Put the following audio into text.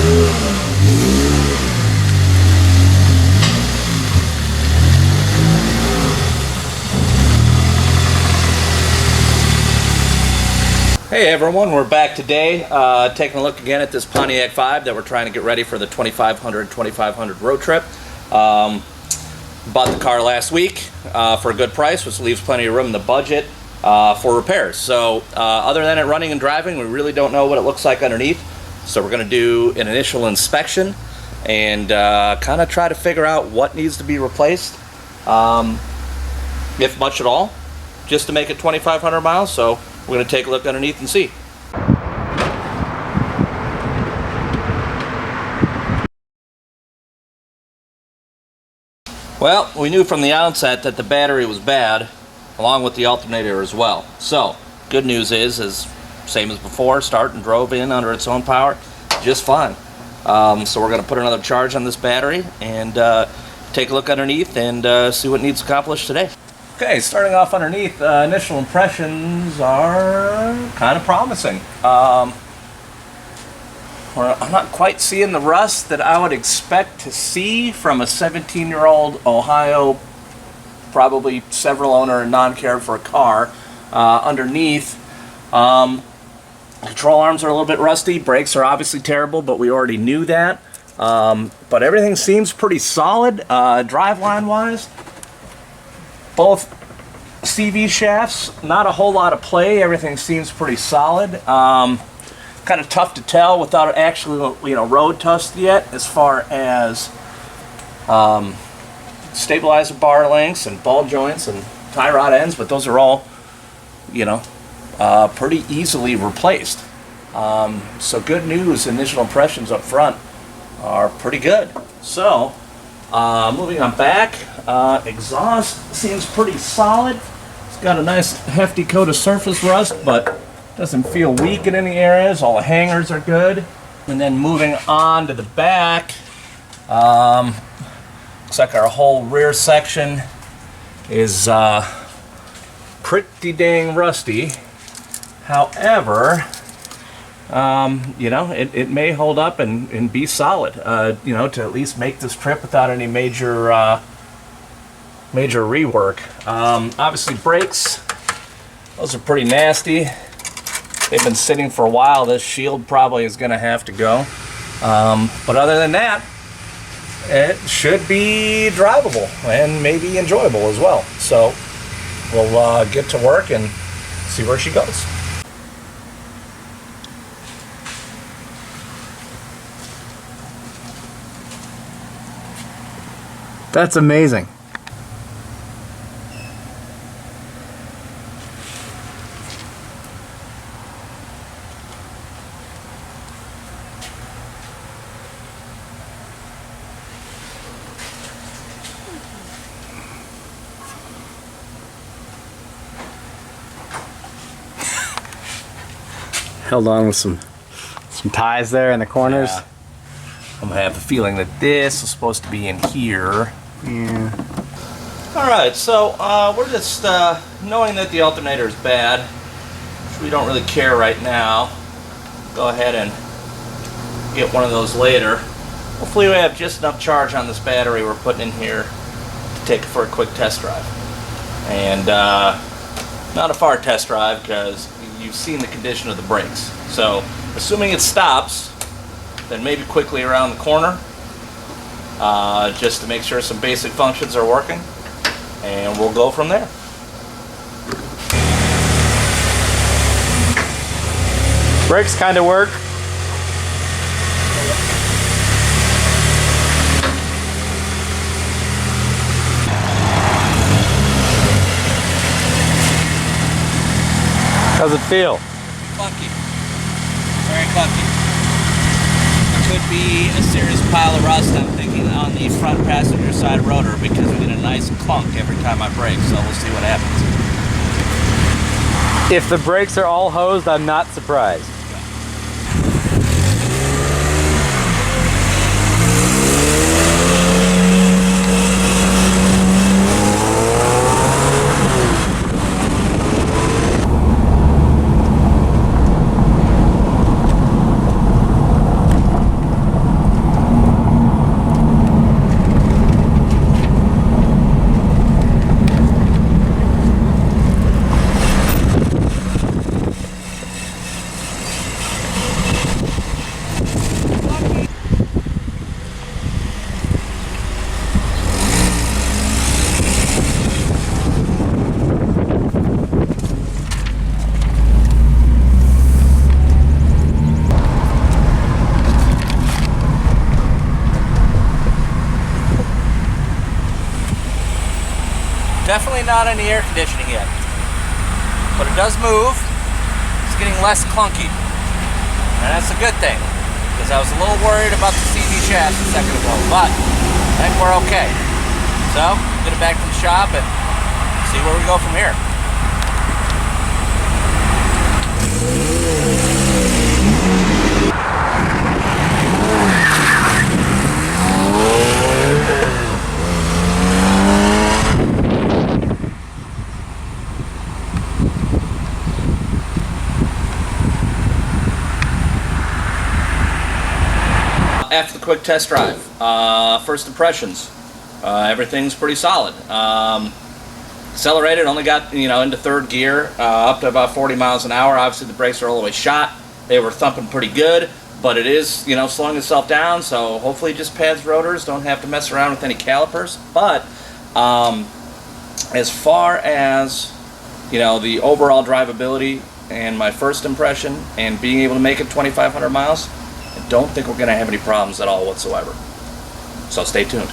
Hey everyone, we're back today taking a look again at this Pontiac Vibe that we're trying to get ready for the 2500 road trip. Bought the car last week for a good price, which leaves plenty of room in the budget for repairs. So other than it running and driving, we really don't know what it looks like underneath. So we're going to do an initial inspection and kind of try to figure out what needs to be replaced, if much at all, just to make it 2,500 miles. So we're going to take a look underneath and see. Well, we knew from the outset that the battery was bad, along with the alternator as well. So, good news is same as before, start and drove in under its own power, just fine. So we're going to put another charge on this battery and take a look underneath and see what needs accomplished today. Okay, starting off underneath, initial impressions are kind of promising. I'm not quite seeing the rust that I would expect to see from a 17-year-old Ohio, probably several owner and non-cared for a car. Underneath, control arms are a little bit rusty, brakes are obviously terrible, but we already knew that. But everything seems pretty solid, driveline wise. Both CV shafts, not a whole lot of play. Everything seems pretty solid. Kind of tough to tell without actually, road test yet, as far as stabilizer bar lengths and ball joints and tie rod ends. But those are all, pretty easily replaced. So good news. Initial impressions up front are pretty good. So. Moving on back, exhaust seems pretty solid. It's got a nice hefty coat of surface rust, but doesn't feel weak in any areas. All the hangers are good. And then moving on to the back, looks like our whole rear section is pretty dang rusty. However, it may hold up and be solid, to at least make this trip without any major rework. Obviously brakes, those are pretty nasty. They've been sitting for a while. This shield probably is going to have to go. But other than that, it should be drivable and maybe enjoyable as well. So we'll get to work and see where she goes. That's amazing. Held on with some ties there in the corners. Yeah. I'm gonna have the feeling that this is supposed to be in here. Yeah. Alright, so we're just knowing that the alternator is bad, which we don't really care right now. Go ahead and get one of those later. Hopefully we have just enough charge on this battery we're putting in here to take it for a quick test drive. And not a far test drive because you've seen the condition of the brakes. So assuming it stops, then maybe quickly around the corner, just to make sure some basic functions are working, and we'll go from there. Brakes kind of work. How's it feel? Clunky. Very clunky. Could be a serious pile of rust, I'm thinking, on the front passenger side rotor, because we get a nice clunk every time I brake, so we'll see what happens. If the brakes are all hosed, I'm not surprised. Definitely not any air conditioning yet. But it does move. It's getting less clunky. And that's a good thing. Because I was a little worried about the CV shaft a second ago. But I think we're okay. So, get it back to the shop and see where we go from here. After the quick test drive, first impressions, everything's pretty solid. Accelerated, only got into third gear, up to about 40 miles an hour. Obviously the brakes are all the way shot. They were thumping pretty good, but it is slowing itself down, so hopefully it just pads rotors, don't have to mess around with any calipers. But as far as the overall drivability and my first impression and being able to make it 2,500 miles, I don't think we're going to have any problems at all whatsoever. So stay tuned.